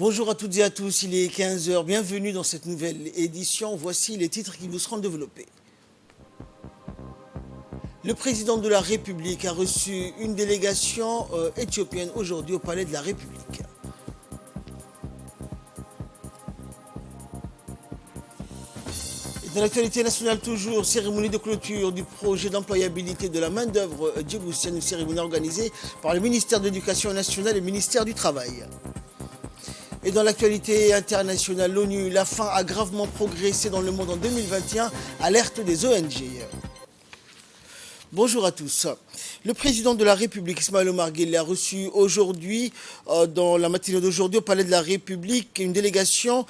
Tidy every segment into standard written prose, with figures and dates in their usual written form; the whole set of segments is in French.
Bonjour à toutes et à tous, il est 15 heures. Bienvenue dans cette nouvelle édition. Voici les titres qui vous seront développés. Le président de la République a reçu une délégation éthiopienne aujourd'hui au Palais de la République. Dans l'actualité nationale toujours, cérémonie de clôture du projet d'employabilité de la main-d'œuvre djiboutienne, une cérémonie organisée par le ministère de l'Éducation nationale et le ministère du Travail. Et dans l'actualité internationale, l'ONU, la faim a gravement progressé dans le monde en 2021, alerte des ONG. Bonjour à tous. Le président de la République, Ismaël Omar Guelleh, a reçu aujourd'hui, dans la matinée d'aujourd'hui, au Palais de la République, une délégation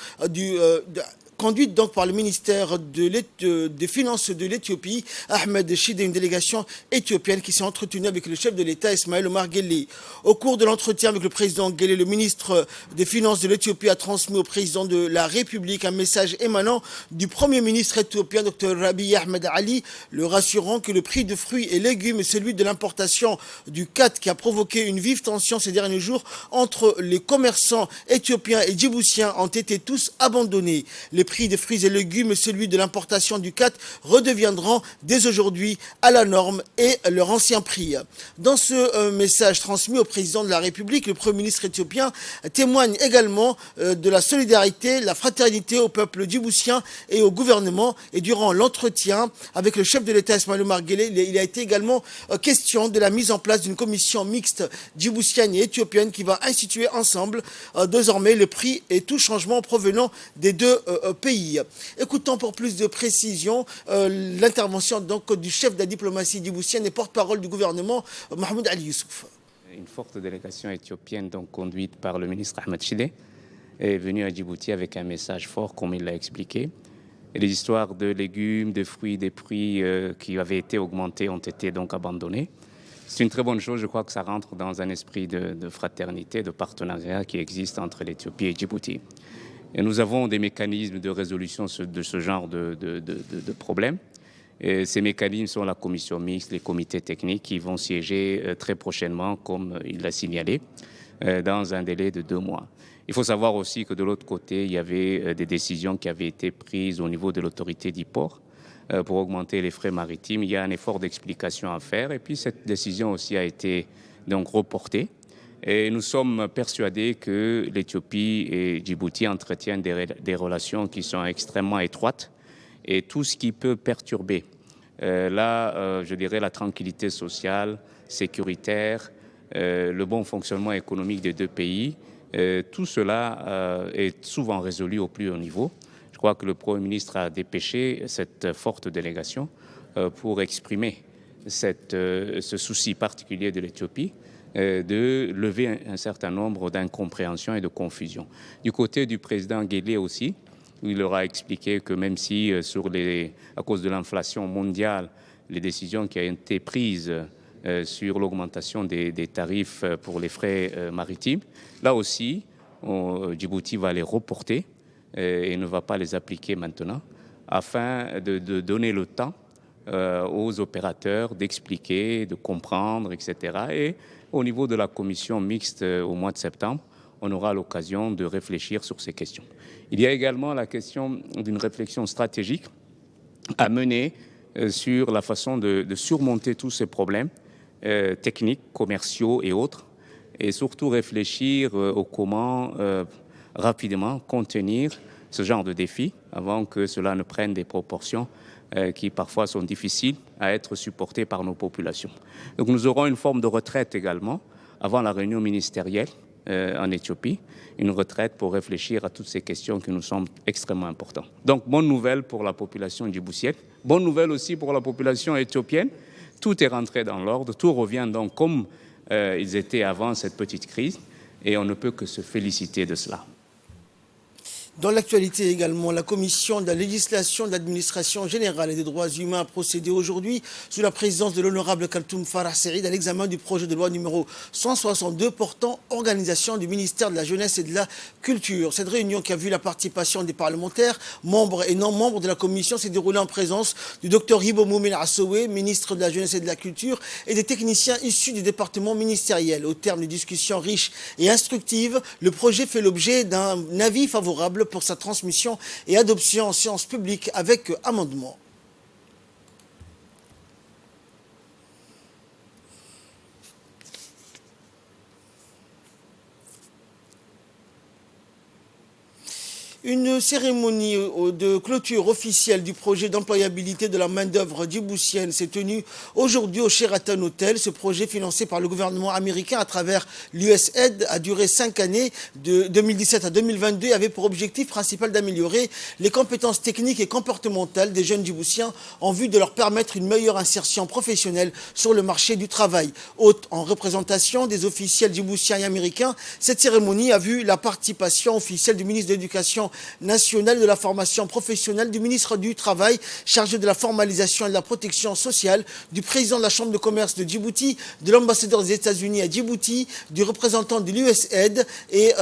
conduite donc par le ministère des Finances de l'Éthiopie, Ahmed Shide, une délégation éthiopienne qui s'est entretenue avec le chef de l'État, Ismaël Omar Guelleh. Au cours de l'entretien avec le président Guelleh, le ministre des Finances de l'Éthiopie a transmis au président de la République un message émanant du Premier ministre éthiopien, Dr Abiy Ahmed Ali, le rassurant que le prix de fruits et légumes et celui de l'importation du khat qui a provoqué une vive tension ces derniers jours entre les commerçants éthiopiens et djiboutiens ont été tous abandonnés. Les prix des fruits et légumes et celui de l'importation du khat redeviendront dès aujourd'hui à la norme et leur ancien prix. Dans ce message transmis au président de la République, le Premier ministre éthiopien témoigne également de la solidarité, la fraternité au peuple djiboutien et au gouvernement. Et durant l'entretien avec le chef de l'État, Ismaël Omar Guelleh, il a été également question de la mise en place d'une commission mixte djiboutienne et éthiopienne qui va instituer ensemble désormais le prix et tout changement provenant des deux pays. Écoutons pour plus de précision l'intervention donc du chef de la diplomatie djiboutienne et porte-parole du gouvernement, Mahmoud Ali Youssouf. Une forte délégation éthiopienne donc conduite par le ministre Ahmed Shide est venue à Djibouti avec un message fort, comme il l'a expliqué. Et les histoires de légumes, de fruits, des prix qui avaient été augmentés ont été donc abandonnés. C'est une très bonne chose, je crois que ça rentre dans un esprit de fraternité, de partenariat qui existe entre l'Éthiopie et Djibouti. Et nous avons des mécanismes de résolution de ce genre de problèmes. Et ces mécanismes sont la commission mixte, les comités techniques qui vont siéger très prochainement, comme il l'a signalé, dans un délai de 2 mois. Il faut savoir aussi que de l'autre côté, il y avait des décisions qui avaient été prises au niveau de l'autorité d'IPOR pour augmenter les frais maritimes. Il y a un effort d'explication à faire et puis cette décision aussi a été donc reportée. Et nous sommes persuadés que l'Éthiopie et Djibouti entretiennent des relations qui sont extrêmement étroites et tout ce qui peut perturber je dirais la tranquillité sociale, sécuritaire, le bon fonctionnement économique des deux pays, tout cela est souvent résolu au plus haut niveau. Je crois que le Premier ministre a dépêché cette forte délégation pour exprimer ce souci particulier de l'Éthiopie, de lever un certain nombre d'incompréhensions et de confusions. Du côté du président Guelleh aussi, il leur a expliqué que même si à cause de l'inflation mondiale, les décisions qui ont été prises sur l'augmentation des tarifs pour les frais maritimes, là aussi, Djibouti va les reporter et ne va pas les appliquer maintenant, afin de donner le temps aux opérateurs d'expliquer, de comprendre, etc. Et au niveau de la commission mixte au mois de septembre, on aura l'occasion de réfléchir sur ces questions. Il y a également la question d'une réflexion stratégique à mener sur la façon de surmonter tous ces problèmes techniques, commerciaux et autres, et surtout réfléchir au comment rapidement contenir ce genre de défis avant que cela ne prenne des proportions qui parfois sont difficiles à être supportées par nos populations. Donc nous aurons une forme de retraite également avant la réunion ministérielle en Éthiopie, une retraite pour réfléchir à toutes ces questions qui nous semblent extrêmement importantes. Donc bonne nouvelle pour la population djiboutienne, bonne nouvelle aussi pour la population éthiopienne. Tout est rentré dans l'ordre, tout revient donc comme ils étaient avant cette petite crise et on ne peut que se féliciter de cela. Dans l'actualité également, la commission de la législation, de l'administration générale et des droits humains a procédé aujourd'hui, sous la présidence de l'honorable Kaltoum Farah Serid, à l'examen du projet de loi numéro 162 portant organisation du ministère de la Jeunesse et de la Culture. Cette réunion qui a vu la participation des parlementaires, membres et non-membres de la commission, s'est déroulée en présence du docteur Hibo Moumel Assoué, ministre de la Jeunesse et de la Culture, et des techniciens issus des départements ministériels. Au terme de discussions riches et instructives, le projet fait l'objet d'un avis favorable pour sa transmission et adoption en séance publique avec amendement. Une cérémonie de clôture officielle du projet d'employabilité de la main-d'œuvre djiboutienne s'est tenue aujourd'hui au Sheraton Hotel. Ce projet, financé par le gouvernement américain à travers l'USAID, a duré 5 années, de 2017 à 2022, et avait pour objectif principal d'améliorer les compétences techniques et comportementales des jeunes djiboutiens en vue de leur permettre une meilleure insertion professionnelle sur le marché du travail. Haute en représentation des officiels djiboutiens et américains, cette cérémonie a vu la participation officielle du ministre de l'Éducation nationale, de la formation professionnelle, du ministre du Travail chargé de la formalisation et de la protection sociale, du président de la Chambre de commerce de Djibouti, de l'ambassadeur des États-Unis à Djibouti, du représentant de l'USAID et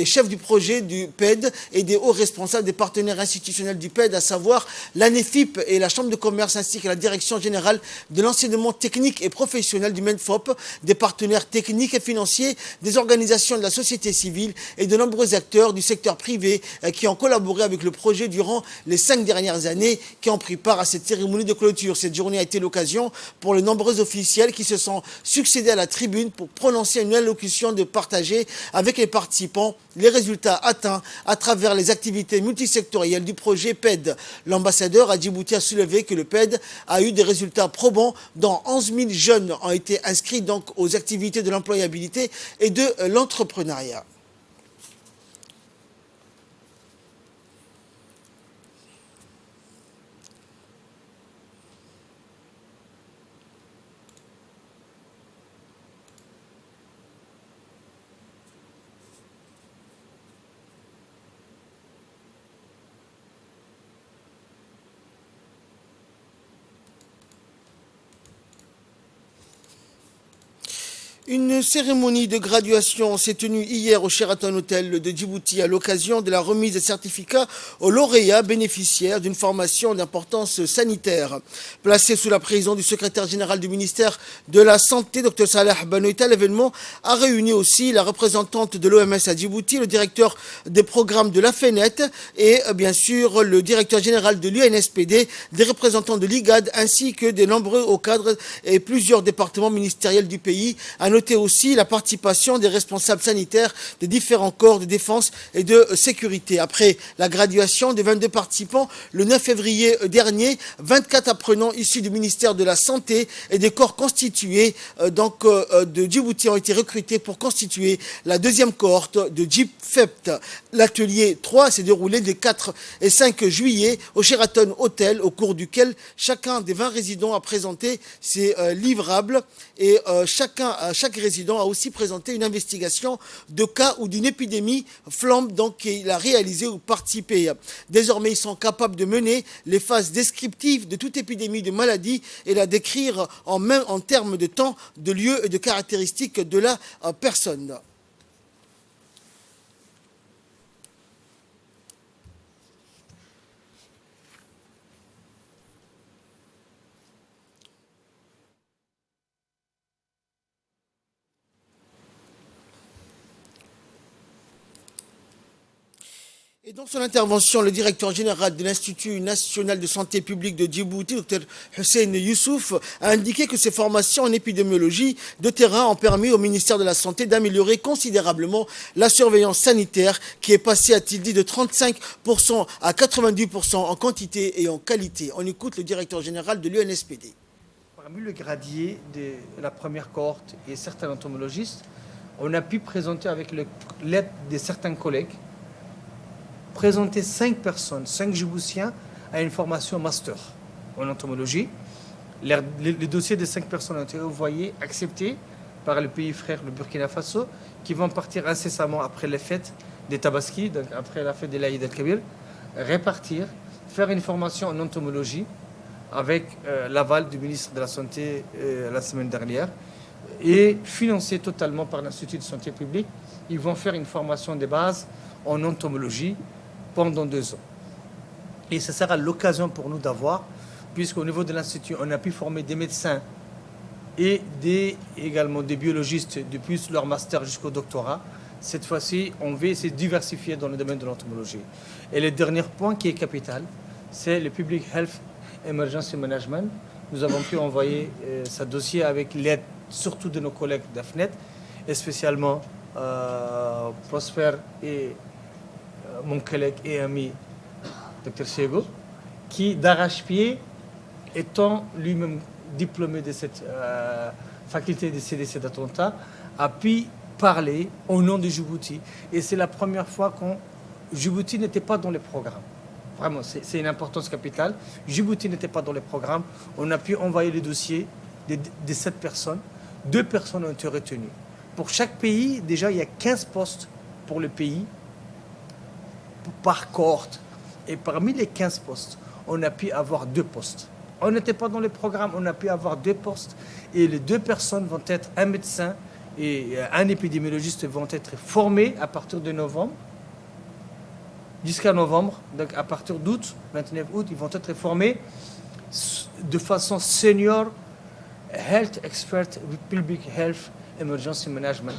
chef du projet du PED et des hauts responsables des partenaires institutionnels du PED, à savoir l'ANEFIP et la Chambre de commerce, ainsi que la direction générale de l'enseignement technique et professionnel du MENFOP, des partenaires techniques et financiers, des organisations de la société civile et de nombreux acteurs du secteur privé qui ont collaboré avec le projet durant les 5 dernières années, qui ont pris part à cette cérémonie de clôture. Cette journée a été l'occasion pour les nombreux officiels qui se sont succédés à la tribune pour prononcer une allocution de partager avec les participants les résultats atteints à travers les activités multisectorielles du projet PED. L'ambassadeur à Djibouti a soulevé que le PED a eu des résultats probants, dont 11 000 jeunes ont été inscrits donc aux activités de l'employabilité et de l'entrepreneuriat. Une cérémonie de graduation s'est tenue hier au Sheraton Hotel de Djibouti à l'occasion de la remise des certificats aux lauréats bénéficiaires d'une formation d'importance sanitaire. Placé sous la présidence du secrétaire général du ministère de la Santé, Dr Salah Banoïta, l'événement a réuni aussi la représentante de l'OMS à Djibouti, le directeur des programmes de la FENET et bien sûr le directeur général de l'UNSPD, des représentants de l'IGAD ainsi que de nombreux hauts cadres et plusieurs départements ministériels du pays. À noter aussi la participation des responsables sanitaires des différents corps de défense et de sécurité. Après la graduation des 22 participants, le 9 février dernier, 24 apprenants issus du ministère de la Santé et des corps constitués de Djibouti ont été recrutés pour constituer la deuxième cohorte de DjibFEPT. L'atelier 3 s'est déroulé les 4 et 5 juillet au Sheraton Hotel, au cours duquel chacun des 20 résidents a présenté ses livrables et chaque résident a aussi présenté une investigation de cas ou d'une épidémie flambe donc qu'il a réalisé ou participé. Désormais, ils sont capables de mener les phases descriptives de toute épidémie de maladie et la décrire en termes de temps, de lieu et de caractéristiques de la personne. Et dans son intervention, le directeur général de l'Institut national de santé publique de Djibouti, Dr Hussein Youssouf, a indiqué que ces formations en épidémiologie de terrain ont permis au ministère de la Santé d'améliorer considérablement la surveillance sanitaire qui est passée, a-t-il dit, de 35% à 90% en quantité et en qualité. On écoute le directeur général de l'UNSPD. Parmi le gradier de la première cohorte et certains entomologistes, on a pu présenter avec l'aide de certains collègues présenter 5 personnes, 5 Djiboutiens à une formation master en entomologie. Les dossiers de 5 personnes ont été envoyés, acceptés par le pays frère, le Burkina Faso, qui vont partir incessamment après les fêtes des Tabaski, donc après la fête de l'Aïd el-Kabir, répartir, faire une formation en entomologie avec l'aval du ministre de la Santé la semaine dernière et financé totalement par l'Institut de santé publique. Ils vont faire une formation de base en entomologie pendant 2 ans. Et ce sera l'occasion pour nous d'avoir, puisqu'au niveau de l'Institut, on a pu former des médecins et également des biologistes depuis leur master jusqu'au doctorat. Cette fois-ci, on veut se diversifier dans le domaine de l'entomologie. Et le dernier point qui est capital, c'est le Public Health Emergency Management. Nous avons pu envoyer ce dossier avec l'aide surtout de nos collègues d'AFNET, et spécialement Prosper et mon collègue et ami Dr Sego, qui d'arrache-pied, étant lui-même diplômé de cette faculté de CDC d'attentat, a pu parler au nom de Djibouti. Et c'est la première fois que Djibouti n'était pas dans les programmes. Vraiment, c'est une importance capitale. Djibouti n'était pas dans les programmes. On a pu envoyer le dossier de 7 personnes. 2 personnes ont été retenues. Pour chaque pays, déjà, il y a 15 postes pour le pays, par cohorte. Et parmi les 15 postes, on a pu avoir 2 postes. On n'était pas dans le programme, on a pu avoir 2 postes. Et les 2 personnes vont être un médecin et un épidémiologiste vont être formés à partir de novembre. Jusqu'à novembre, donc à partir d'août, 29 août, ils vont être formés de façon senior Health Expert Public Health Emergency Management.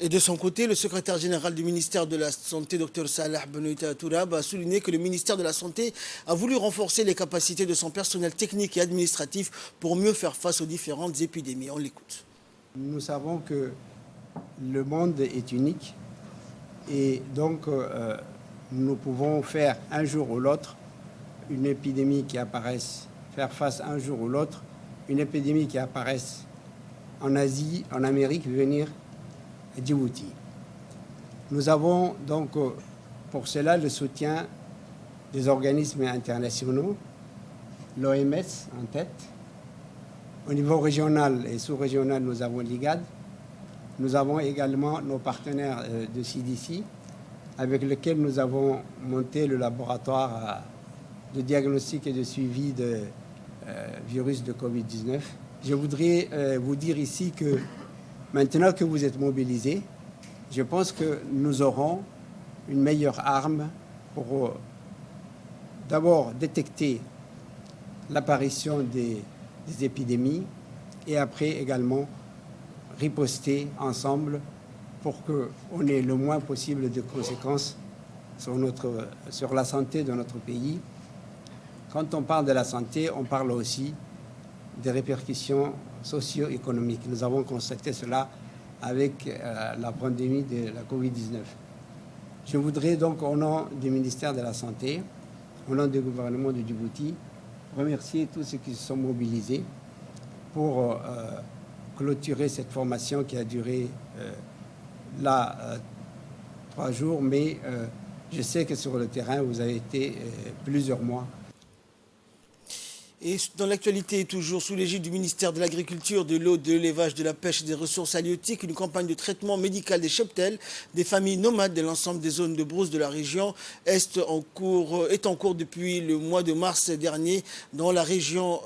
Et de son côté, le secrétaire général du ministère de la Santé, Dr Salah Benoïta Tourab, a souligné que le ministère de la Santé a voulu renforcer les capacités de son personnel technique et administratif pour mieux faire face aux différentes épidémies. On l'écoute. Nous savons que le monde est unique et donc nous pouvons faire un jour ou l'autre une épidémie qui apparaisse, faire face un jour ou l'autre, une épidémie qui apparaisse en Asie, en Amérique, venir à Djibouti. Nous avons donc pour cela le soutien des organismes internationaux, l'OMS en tête. Au niveau régional et sous-régional, nous avons l'IGAD. Nous avons également nos partenaires de CDC, avec lesquels nous avons monté le laboratoire de diagnostic et de suivi de virus de Covid-19. Je voudrais vous dire ici que maintenant que vous êtes mobilisés, je pense que nous aurons une meilleure arme pour d'abord détecter l'apparition des épidémies et après également riposter ensemble pour qu'on ait le moins possible de conséquences sur la santé de notre pays. Quand on parle de la santé, on parle aussi des répercussions socio-économiques. Nous avons constaté cela avec la pandémie de la Covid-19. Je voudrais donc, au nom du ministère de la Santé, au nom du gouvernement de Djibouti, remercier tous ceux qui se sont mobilisés pour clôturer cette formation qui a duré 3 jours, mais je sais que sur le terrain, vous avez été plusieurs mois. Et dans l'actualité, toujours sous l'égide du ministère de l'Agriculture, de l'eau, de l'élevage, de la pêche et des ressources halieutiques, une campagne de traitement médical des cheptels, des familles nomades de l'ensemble des zones de brousse de la région est en cours depuis le mois de mars dernier dans la région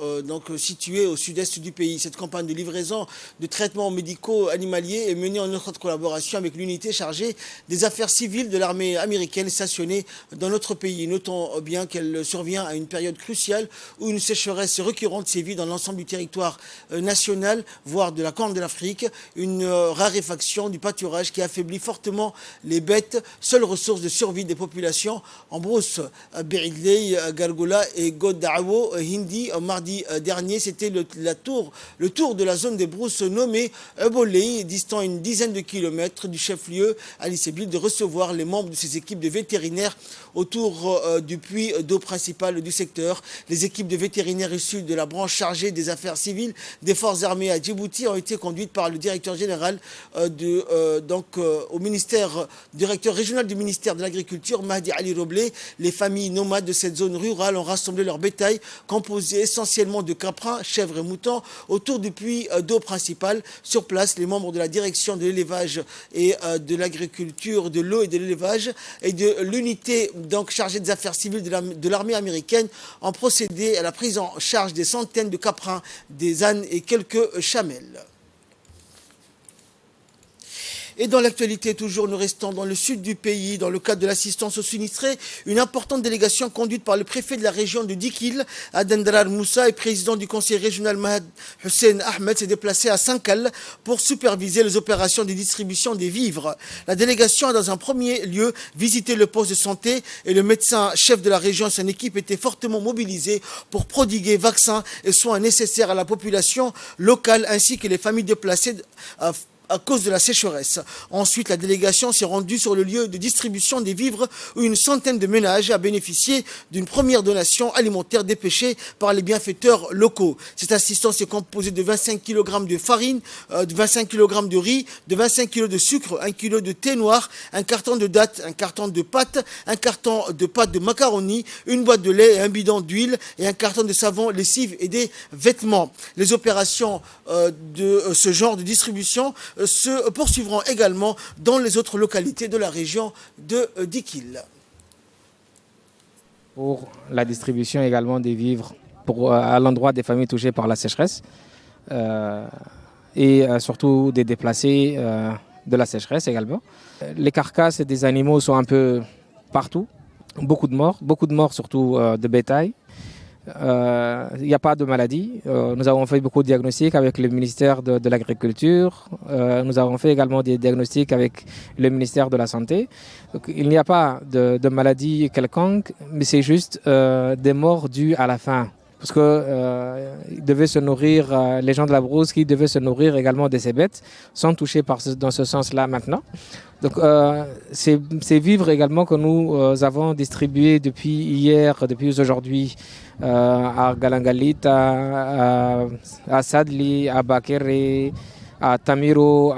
située au sud-est du pays. Cette campagne de livraison de traitements médicaux animaliers est menée en étroite collaboration avec l'unité chargée des affaires civiles de l'armée américaine stationnée dans notre pays. Notons bien qu'elle survient à une période cruciale où une sécheresse récurrente sévit dans l'ensemble du territoire national, voire de la Corne de l'Afrique, une raréfaction du pâturage qui affaiblit fortement les bêtes, seule ressource de survie des populations en brousse. Beridley, Gargoula et Godawo Hindi, mardi dernier, c'était le tour de la zone des brousses nommée Ebolei, distant une dizaine de kilomètres du chef-lieu Ali Sebil, de recevoir les membres de ses équipes de vétérinaires autour du puits d'eau principal du secteur. Les équipes de vétérinaires dernières issues de la branche chargée des affaires civiles des forces armées à Djibouti ont été conduites par le directeur général au directeur régional du ministère de l'Agriculture, Mahdi Ali Roblé. Les familles nomades de cette zone rurale ont rassemblé leur bétail, composé essentiellement de caprins, chèvres et moutons, autour du puits d'eau principal. Sur place, les membres de la direction de l'élevage et de l'agriculture, de l'eau et de l'élevage et de l'unité chargée des affaires civiles de l'armée américaine ont procédé à la prise en charge des centaines de caprins, des ânes et quelques chamelles. Et dans l'actualité, toujours, nous restons dans le sud du pays. Dans le cadre de l'assistance aux sinistrés, une importante délégation conduite par le préfet de la région de Dikil, Adendrar Moussa, et président du conseil régional Mahad Hussein Ahmed, s'est déplacé à Sankal pour superviser les opérations de distribution des vivres. La délégation a dans un premier lieu visité le poste de santé et le médecin chef de la région et son équipe étaient fortement mobilisés pour prodiguer vaccins et soins nécessaires à la population locale ainsi que les familles déplacées à cause de la sécheresse. Ensuite, la délégation s'est rendue sur le lieu de distribution des vivres où une centaine de ménages a bénéficié d'une première donation alimentaire dépêchée par les bienfaiteurs locaux. Cette assistance est composée de 25 kg de farine, de 25 kg de riz, de 25 kg de sucre, 1 kg de thé noir, un carton de dattes, un carton de pâtes, un carton de pâtes de macaroni, une boîte de lait et un bidon d'huile et un carton de savon, lessive et des vêtements. Les opérations de ce genre de distribution se poursuivront également dans les autres localités de la région de Dikil. Pour la distribution également des vivres à l'endroit des familles touchées par la sécheresse et surtout des déplacés de la sécheresse également. Les carcasses des animaux sont un peu partout, beaucoup de morts surtout de bétail. Il n'y a pas de maladie. Nous avons fait beaucoup de diagnostics avec le ministère de l'Agriculture. Nous avons fait également des diagnostics avec le ministère de la Santé. Donc, il n'y a pas de maladie quelconque, mais c'est juste des morts dues à la faim. Parce que ils devaient se nourrir, les gens de la brousse qui devaient se nourrir également de ces bêtes, sont touchés dans ce sens-là maintenant. Donc ces vivres également que nous avons distribués depuis hier, depuis aujourd'hui, à Galangalit, à Sadli, à Bakere, à Tamiro,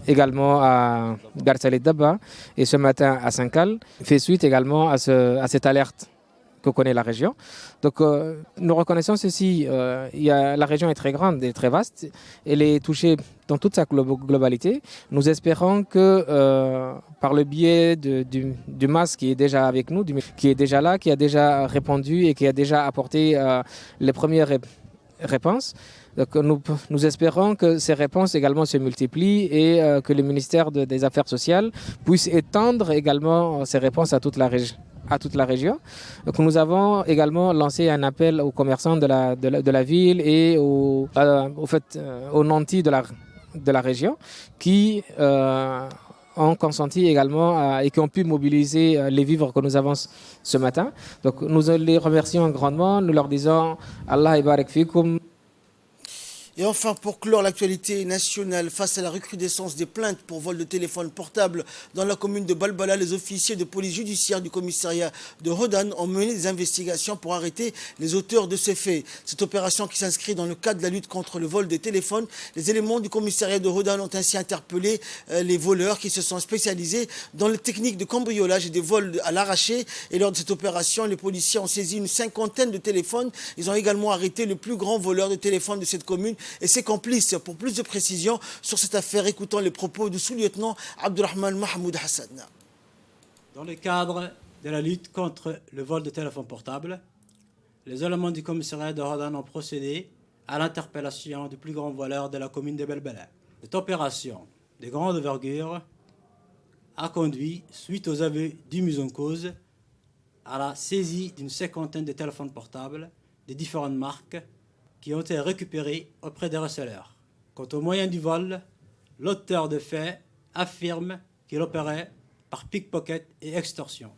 également à Garsalet Daba, et ce matin à Sankal, fait suite également à cette alerte que connaît la région. Donc nous reconnaissons ceci, la région est très grande et très vaste, elle est touchée dans toute sa globalité. Nous espérons que par le biais du MAS qui est déjà avec nous, qui est déjà là, qui a déjà répondu et qui a déjà apporté les premières réponses, donc nous espérons que ces réponses également se multiplient et que le ministère des Affaires sociales puisse étendre également ces réponses à toute la région. Donc nous avons également lancé un appel aux commerçants de la ville et aux nantis de la région qui ont consenti également et qui ont pu mobiliser les vivres que nous avons ce matin. Donc nous les remercions grandement, nous leur disons Allah ibarak fikum. Et enfin, pour clore l'actualité nationale, face à la recrudescence des plaintes pour vol de téléphone portable dans la commune de Balbala, les officiers de police judiciaire du commissariat de Rodan ont mené des investigations pour arrêter les auteurs de ces faits. Cette opération qui s'inscrit dans le cadre de la lutte contre le vol des téléphones, les éléments du commissariat de Rodan ont ainsi interpellé les voleurs qui se sont spécialisés dans les techniques de cambriolage et des vols à l'arraché. Et lors de cette opération, les policiers ont saisi une cinquantaine de téléphones. Ils ont également arrêté le plus grand voleur de téléphones de cette commune et ses complices. Pour plus de précisions sur cette affaire, écoutons les propos du sous-lieutenant Abdurrahman Mahmoud Hassan. Dans le cadre de la lutte contre le vol de téléphones portables, les éléments du commissariat de Rodan ont procédé à l'interpellation du plus grand voleur de la commune de Belbela. Cette opération de grande envergure a conduit, suite aux aveux du mis en cause, à la saisie d'une cinquantaine de téléphones portables de différentes marques qui ont été récupérés auprès des receleurs. Quant aux moyens du vol, l'auteur de fait affirme qu'il opérait par pickpocket et extorsion.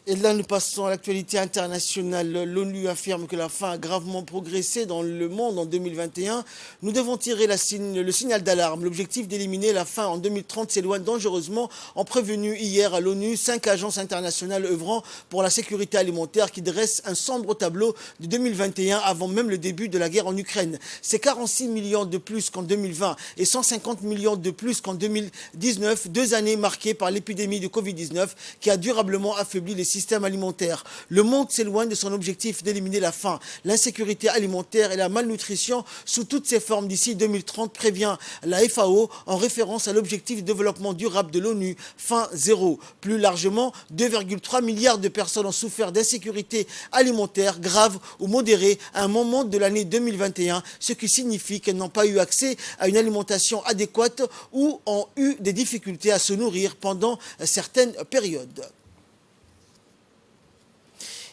Et là, nous passons à l'actualité internationale. L'ONU affirme que la faim a gravement progressé dans le monde en 2021. Nous devons tirer le signal d'alarme. L'objectif d'éliminer la faim en 2030 s'éloigne dangereusement, ont prévenu hier à l'ONU 5 agences internationales œuvrant pour la sécurité alimentaire qui dressent un sombre tableau de 2021 avant même le début de la guerre en Ukraine. C'est 46 millions de plus qu'en 2020 et 150 millions de plus qu'en 2019, 2 années marquées par l'épidémie de Covid-19 qui a durablement affaibli les système alimentaire. Le monde s'éloigne de son objectif d'éliminer la faim, l'insécurité alimentaire et la malnutrition sous toutes ses formes d'ici 2030, prévient la FAO en référence à l'objectif de développement durable de l'ONU, faim zéro. Plus largement, 2,3 milliards de personnes ont souffert d'insécurité alimentaire grave ou modérée à un moment de l'année 2021, ce qui signifie qu'elles n'ont pas eu accès à une alimentation adéquate ou ont eu des difficultés à se nourrir pendant certaines périodes.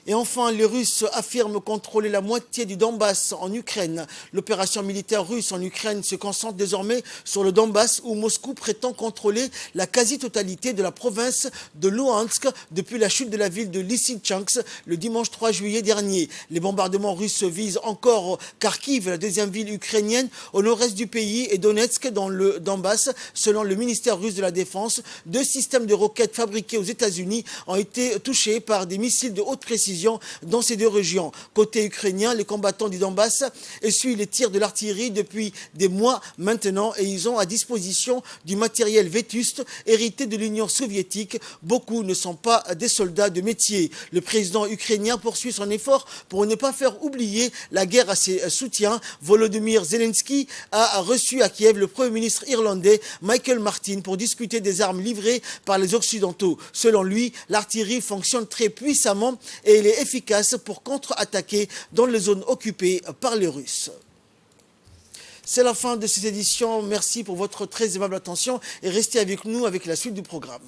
Et enfin, les Russes affirment contrôler la moitié du Donbass en Ukraine. L'opération militaire russe en Ukraine se concentre désormais sur le Donbass où Moscou prétend contrôler la quasi-totalité de la province de Luhansk depuis la chute de la ville de Lysychansk le dimanche 3 juillet dernier. Les bombardements russes visent encore Kharkiv, la deuxième ville ukrainienne au nord-est du pays, et Donetsk dans le Donbass. Selon le ministère russe de la Défense, 2 systèmes de roquettes fabriqués aux États-Unis ont été touchés par des missiles de haute précision dans ces 2 régions. Côté ukrainien, les combattants du Donbass essuient les tirs de l'artillerie depuis des mois maintenant et ils ont à disposition du matériel vétuste hérité de l'Union soviétique. Beaucoup ne sont pas des soldats de métier. Le président ukrainien poursuit son effort pour ne pas faire oublier la guerre à ses soutiens. Volodymyr Zelensky a reçu à Kiev le Premier ministre irlandais Michael Martin pour discuter des armes livrées par les Occidentaux. Selon lui, l'artillerie fonctionne très puissamment et elle est efficace pour contre-attaquer dans les zones occupées par les Russes. C'est la fin de cette édition. Merci pour votre très aimable attention et restez avec nous avec la suite du programme.